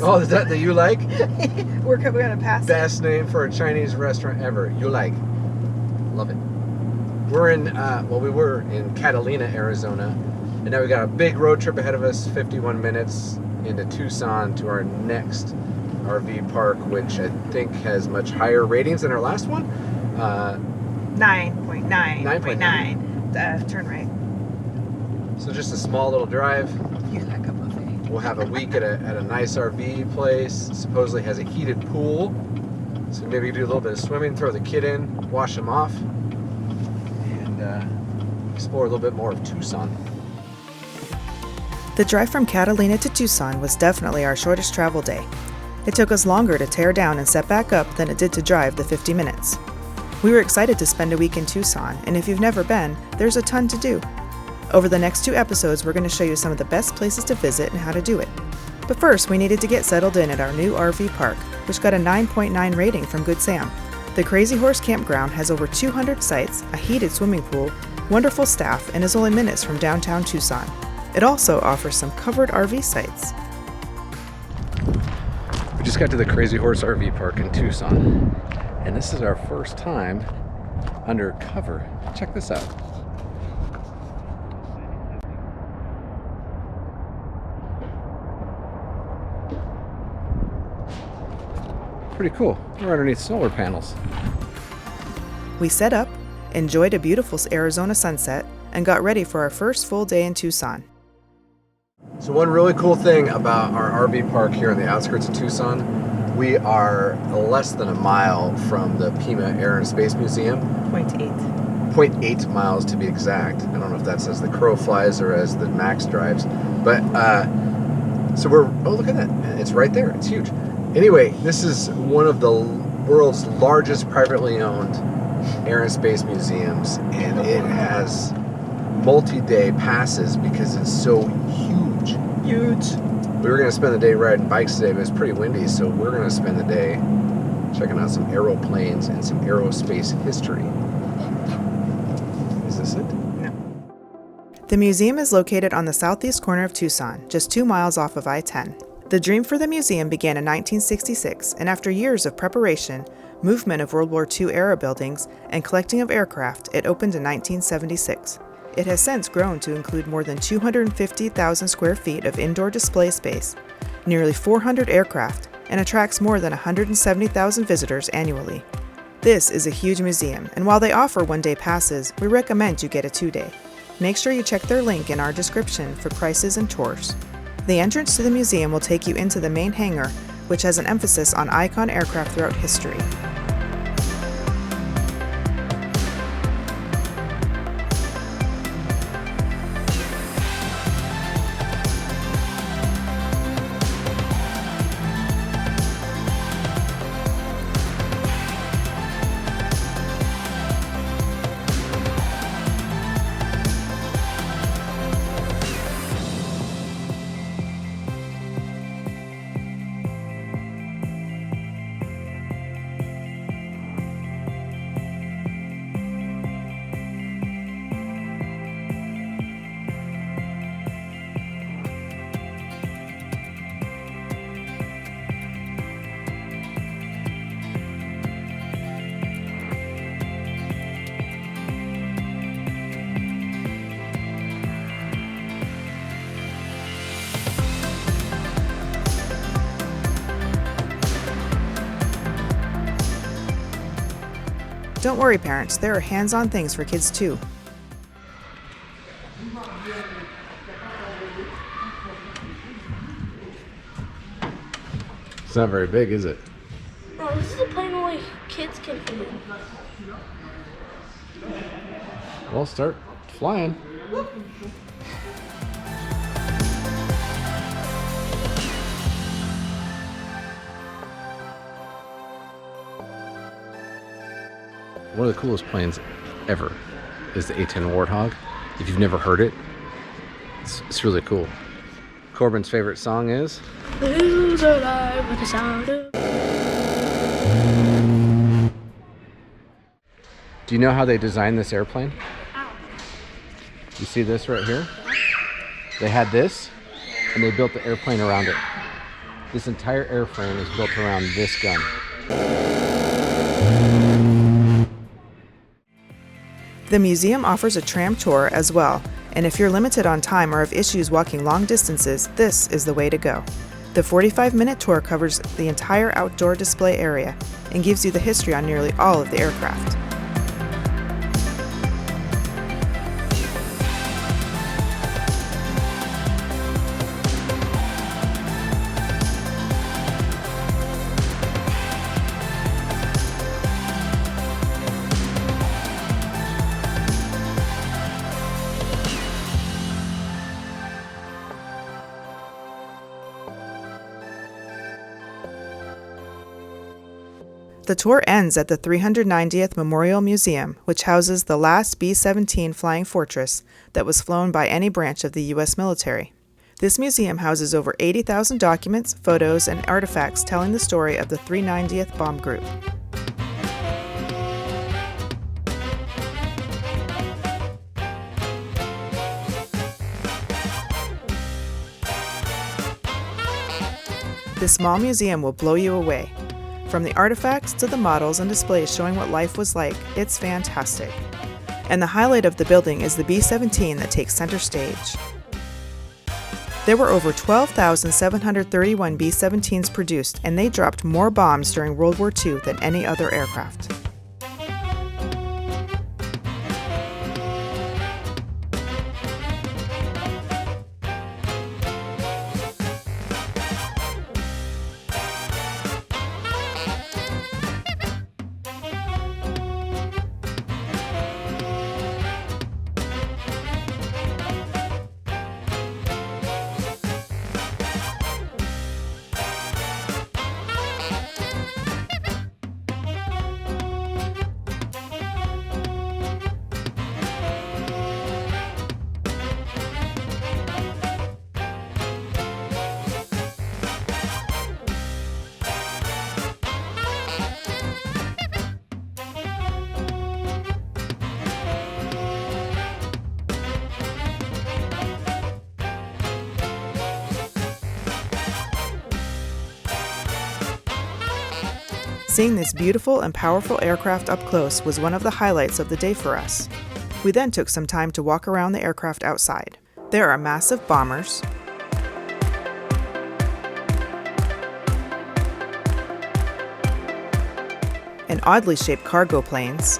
Oh, is that you like? We're gonna pass. Best name for a Chinese restaurant ever. You like? Love it. We're in, we were in Catalina, Arizona, and now we got a big road trip ahead of us, 51 minutes into Tucson to our next RV park, which I think has much higher ratings than our last one. 9.9. Turn right. So just a small little drive. You like a buffet. We'll have a week at a nice RV place. Supposedly has a heated pool. So maybe do a little bit of swimming, throw the kid in, wash him off, and explore a little bit more of Tucson. The drive from Catalina to Tucson was definitely our shortest travel day. It took us longer to tear down and set back up than it did to drive the 50 minutes. We were excited to spend a week in Tucson, and if you've never been, there's a ton to do. Over the next 2 episodes, we're going to show you some of the best places to visit and how to do it. But first, we needed to get settled in at our new RV park, which got a 9.9 rating from Good Sam. The Crazy Horse Campground has over 200 sites, a heated swimming pool, wonderful staff, and is only minutes from downtown Tucson. It also offers some covered RV sites. We just got to the Crazy Horse RV Park in Tucson, and this is our first time undercover. Check this out. Pretty cool. We're underneath solar panels. We set up, enjoyed a beautiful Arizona sunset, and got ready for our first full day in Tucson. So one really cool thing about our RV park here on the outskirts of Tucson, we are less than a mile from the Pima Air and Space Museum. 0.8 miles to be exact. I don't know if that's as the crow flies or as the Max drives. But, so we're, oh, look at that. It's right there. It's huge. Anyway, this is one of the world's largest privately owned air and space museums, and it has multi-day passes because it's so huge. Huge. We were going to spend the day riding bikes today, but it's pretty windy, so we're going to spend the day checking out some aeroplanes and some aerospace history. Is this it? No. The museum is located on the southeast corner of Tucson, just 2 miles off of I-10. The dream for the museum began in 1966, and after years of preparation, movement of World War II era buildings, and collecting of aircraft, it opened in 1976. It has since grown to include more than 250,000 square feet of indoor display space, nearly 400 aircraft, and attracts more than 170,000 visitors annually. This is a huge museum, and while they offer one-day passes, we recommend you get a 2-day. Make sure you check their link in our description for prices and tours. The entrance to the museum will take you into the main hangar, which has an emphasis on icon aircraft throughout history. Don't worry, parents, there are hands-on things for kids too. It's not very big, is it? No, this is a plane only kids can fit in. Well, start flying. One of the coolest planes ever is the A-10 Warthog. If you've never heard it, it's really cool. Corbin's favorite song is? Who's alive with the sound of... Do you know how they designed this airplane? Ow. You see this right here? They had this, and they built the airplane around it. This entire airframe is built around this gun. The museum offers a tram tour as well, and if you're limited on time or have issues walking long distances, this is the way to go. The 45-minute tour covers the entire outdoor display area and gives you the history on nearly all of the aircraft. The tour ends at the 390th Memorial Museum, which houses the last B-17 Flying Fortress that was flown by any branch of the U.S. military. This museum houses over 80,000 documents, photos, and artifacts telling the story of the 390th Bomb Group. This small museum will blow you away. From the artifacts to the models and displays showing what life was like, it's fantastic. And the highlight of the building is the B-17 that takes center stage. There were over 12,731 B-17s produced, and they dropped more bombs during World War II than any other aircraft. Seeing this beautiful and powerful aircraft up close was one of the highlights of the day for us. We then took some time to walk around the aircraft outside. There are massive bombers, and oddly shaped cargo planes,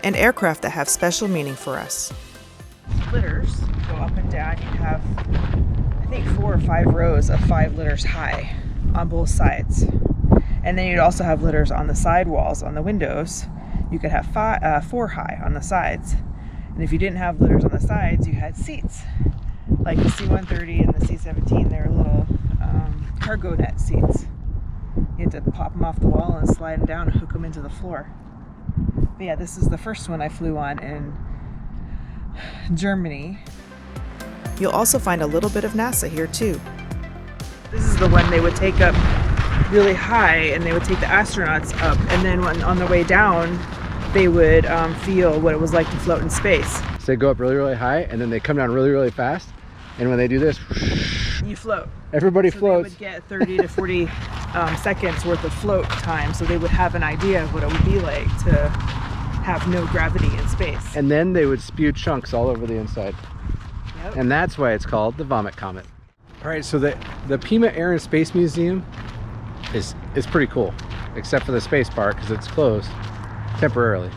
and aircraft that have special meaning for us. Litters go up and down. You have, I think, 4 or 5 rows of 5 litters high on both sides. And then you'd also have litters on the side walls on the windows. You could have 4 high on the sides. And if you didn't have litters on the sides, you had seats. Like the C-130 and the C-17, they're little cargo net seats. You had to pop them off the wall and slide them down and hook them into the floor. But yeah, this is the first one I flew on in Germany. You'll also find a little bit of NASA here too. This is the one they would take up really high, and they would take the astronauts up, and then when on the way down they would feel what it was like to float in space. So they go up really, really high, and then they come down really, really fast. And when they do this, You float. everybody So floats. they would get 30 to 40 seconds worth of float time, so they would have an idea of what it would be like to have no gravity in space. And then they would spew chunks all over the inside. Yep. And that's why it's called the Vomit Comet. All right, so the Pima Air and Space Museum is pretty cool, except for the space part because it's closed temporarily.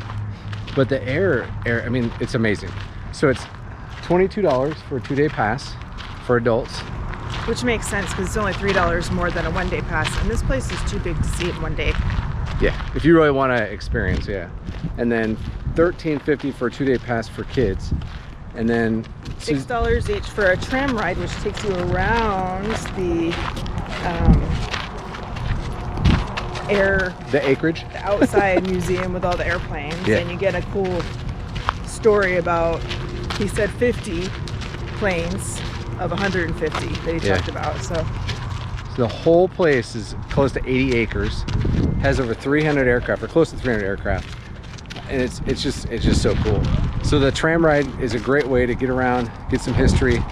But the air, I mean, it's amazing. So it's $22 for a 2-day pass for adults. Which makes sense because it's only $3 more than a 1-day pass, and this place is too big to see in 1 day. Yeah, if you really want to experience, yeah. And then $13.50 for a 2-day pass for kids. And then $6 each for a tram ride, which takes you around the the acreage. the outside museum with all the airplanes, Yeah. and you get a cool story about, he said 50 planes of 150 that he Yeah. talked about. So The whole place is close to 80 acres, has over 300 aircraft, or close to 300 aircraft, and it's just so cool. So the tram ride is a great way to get around, get some history,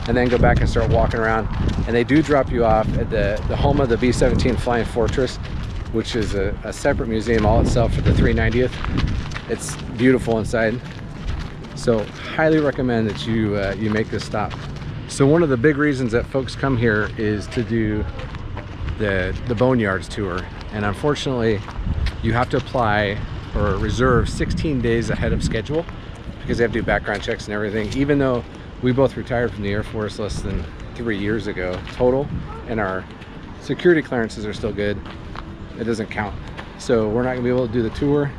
and then go back and start walking around. And they do drop you off at the home of the B-17 Flying Fortress, which is a separate museum all itself for the 390th. It's beautiful inside. So highly recommend that you make this stop. So one of the big reasons that folks come here is to do the Boneyards tour. And unfortunately, you have to apply or reserve 16 days ahead of schedule because they have to do background checks and everything. Even though we both retired from the Air Force less than 3 years ago total, and our security clearances are still good, it doesn't count. So we're not gonna be able to do the tour.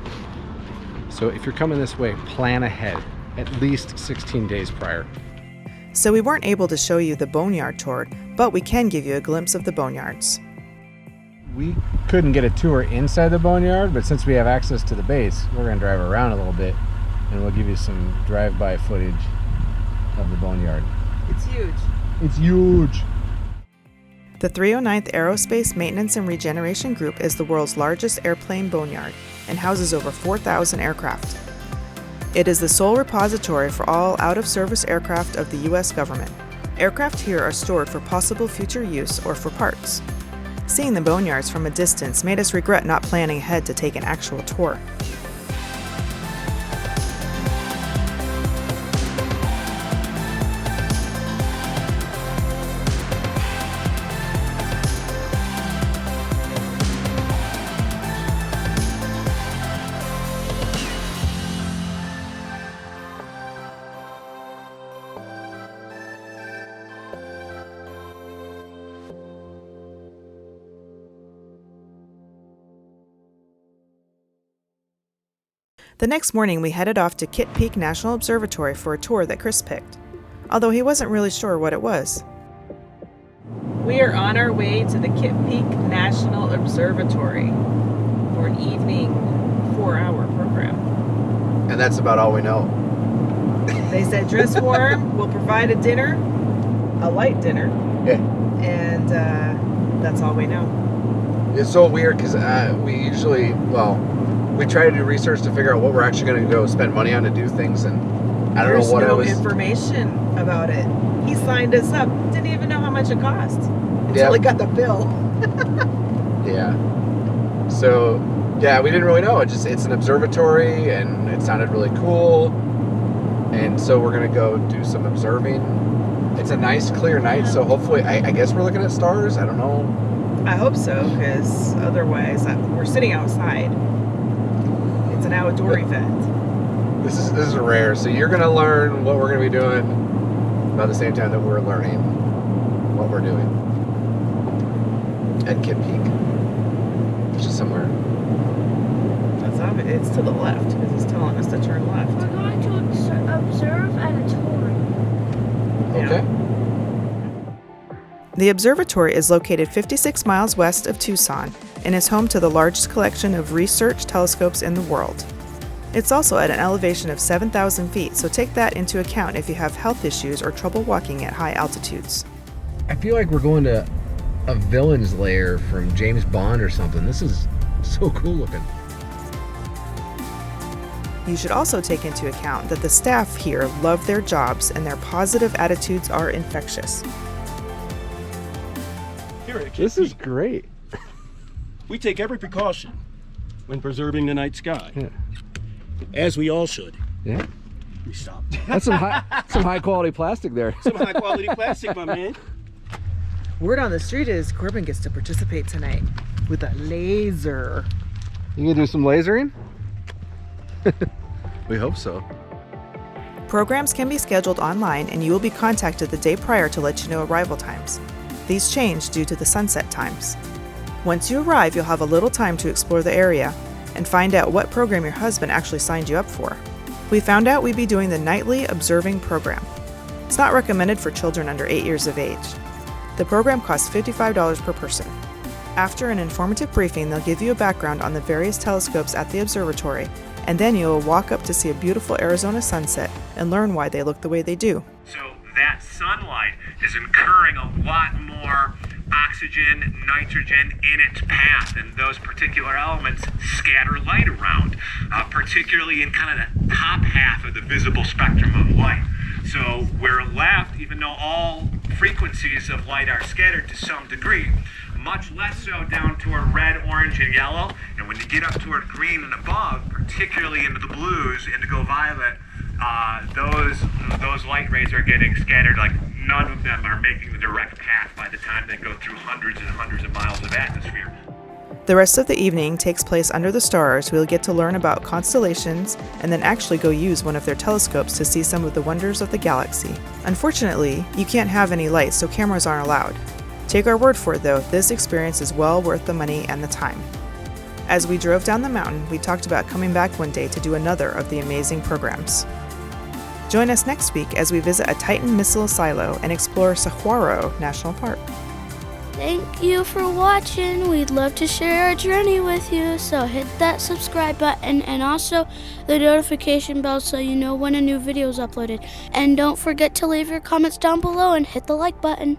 So if you're coming this way, plan ahead, at least 16 days prior. So we weren't able to show you the Boneyard tour, but we can give you a glimpse of the Boneyards. We couldn't get a tour inside the Boneyard, but since we have access to the base, we're gonna drive around a little bit and we'll give you some drive-by footage of the Boneyard. It's huge. It's huge. The 309th Aerospace Maintenance and Regeneration Group is the world's largest airplane boneyard and houses over 4,000 aircraft. It is the sole repository for all out-of-service aircraft of the U.S. government. Aircraft here are stored for possible future use or for parts. Seeing the Boneyards from a distance made us regret not planning ahead to take an actual tour. The next morning, we headed off to Kitt Peak National Observatory for a tour that Chris picked, although he wasn't really sure what it was. We are on our way to the Kitt Peak National Observatory for an evening 4-hour program. And that's about all we know. They said dress warm, we'll provide a dinner, a light dinner, Yeah. and that's all we know. It's so weird because we usually, we try to do research to figure out what we're actually going to go spend money on to do things, and I don't know what it was. There's no information about it. He signed us up, didn't even know how much it cost until he got the bill. Yeah. So, yeah, we didn't really know. It's an observatory, and it sounded really cool. And so we're going to go do some observing. It's a nice, clear night, so hopefully, I guess we're looking at stars. I don't know. I hope so, because otherwise we're sitting outside. It's an outdoor event. This is rare. So you're going to learn what we're going to be doing about the same time that we're learning what we're doing at Kitt Peak, which is somewhere. That's obvious. It's to the left because he's telling us to turn left. We're going to observe and a tour. Okay. The observatory is located 56 miles west of Tucson and is home to the largest collection of research telescopes in the world. It's also at an elevation of 7,000 feet, so take that into account if you have health issues or trouble walking at high altitudes. I feel like we're going to a villain's lair from James Bond or something. This is so cool looking. You should also take into account that the staff here love their jobs and their positive attitudes are infectious. Here at Kitt This is Peak, great. we take every precaution when preserving the night sky, Yeah. as we all should. Yeah. We stopped. That's some high quality plastic there. Some high quality plastic, my man. Word on the street is Corbin gets to participate tonight with a laser. You gonna do some lasering? We hope so. Programs can be scheduled online and you will be contacted the day prior to let you know arrival times. These change due to the sunset times. Once you arrive, you'll have a little time to explore the area and find out what program your husband actually signed you up for. We found out we'd be doing the nightly observing program. It's not recommended for children under 8 years of age. The program costs $55 per person. After an informative briefing, they'll give you a background on the various telescopes at the observatory, and then you'll walk up to see a beautiful Arizona sunset and learn why they look the way they do. So that sunlight is incurring a lot more oxygen, nitrogen in its path, and those particular elements scatter light around, particularly in kind of the top half of the visible spectrum of light. So we're left, even though all frequencies of light are scattered to some degree, much less so down toward red, orange, and yellow. And when you get up toward green and above, particularly into the blues, indigo, violet, those light rays are getting scattered. Like none of them are making the direct path by the time they go through hundreds and hundreds of miles of atmosphere. The rest of the evening takes place under the stars. We'll get to learn about constellations and then actually go use one of their telescopes to see some of the wonders of the galaxy. Unfortunately, you can't have any lights, so cameras aren't allowed. Take our word for it though, this experience is well worth the money and the time. As we drove down the mountain, we talked about coming back one day to do another of the amazing programs. Join us next week as we visit a Titan missile silo and explore Saguaro National Park. Thank you for watching. We'd love to share our journey with you, so hit that subscribe button and also the notification bell so you know when a new video is uploaded. And don't forget to leave your comments down below and hit the like button.